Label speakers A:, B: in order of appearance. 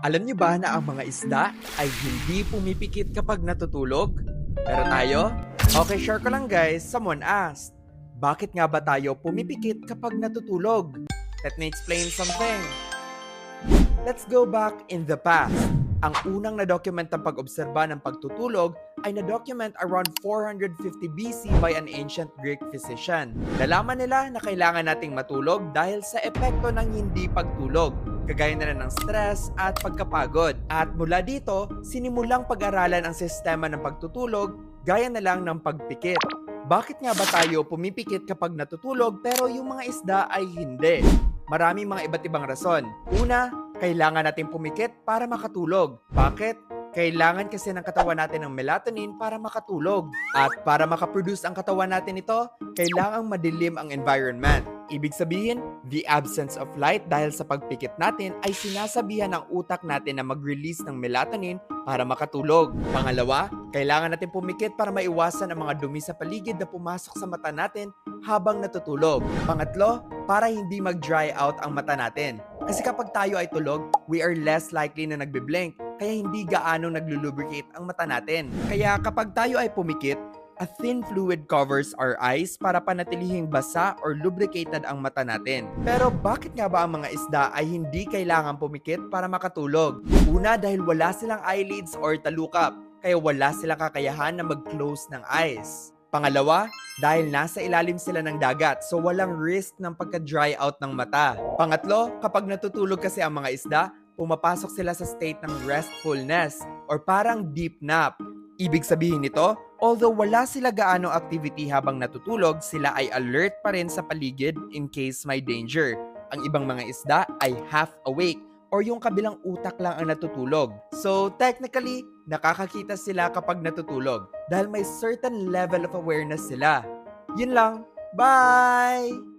A: Alam niyo ba na ang mga isda ay hindi pumipikit kapag natutulog? Pero tayo? Okay, share ko lang guys. Someone asked, bakit nga ba tayo pumipikit kapag natutulog? Let me explain something. Let's go back in the past. Ang unang na-document ng pag-obserba ng pagtutulog ay na-document around 450 BC by an ancient Greek physician. Nalaman nila na kailangan nating matulog dahil sa epekto ng hindi pagtulog, kagaya na ng stress at pagkapagod. At mula dito, sinimulang pag-aralan ang sistema ng pagtutulog gaya na lang ng pagpikit. Bakit nga ba tayo pumipikit kapag natutulog pero yung mga isda ay hindi? Maraming mga iba't ibang rason. Una, kailangan natin pumikit para makatulog. Bakit? Kailangan kasi ng katawan natin ng melatonin para makatulog. At para makaproduce ang katawan natin ito, kailangang madilim ang environment. Ibig sabihin, the absence of light dahil sa pagpikit natin ay sinasabihan ng utak natin na mag-release ng melatonin para makatulog. Pangalawa, kailangan natin pumikit para maiwasan ang mga dumi sa paligid na pumasok sa mata natin habang natutulog. Pangatlo, para hindi mag-dry out ang mata natin. Kasi kapag tayo ay tulog, we are less likely na nagbe-blink, kaya hindi gaano naglulubricate ang mata natin. Kaya kapag tayo ay pumikit, a thin fluid covers our eyes para panatilihing basa or lubricated ang mata natin. Pero bakit nga ba ang mga isda ay hindi kailangan pumikit para makatulog? Una, dahil wala silang eyelids or talukap, kaya wala silang kakayahan na mag-close ng eyes. Pangalawa, dahil nasa ilalim sila ng dagat, so walang risk ng pagka-dry out ng mata. Pangatlo, kapag natutulog kasi ang mga isda, pumapasok sila sa state ng restfulness or parang deep nap. Ibig sabihin nito, although wala sila gaano activity habang natutulog, sila ay alert pa rin sa paligid in case may danger. Ang ibang mga isda ay half awake or yung kabilang utak lang ang natutulog. So technically, nakakakita sila kapag natutulog dahil may certain level of awareness sila. Yun lang. Bye!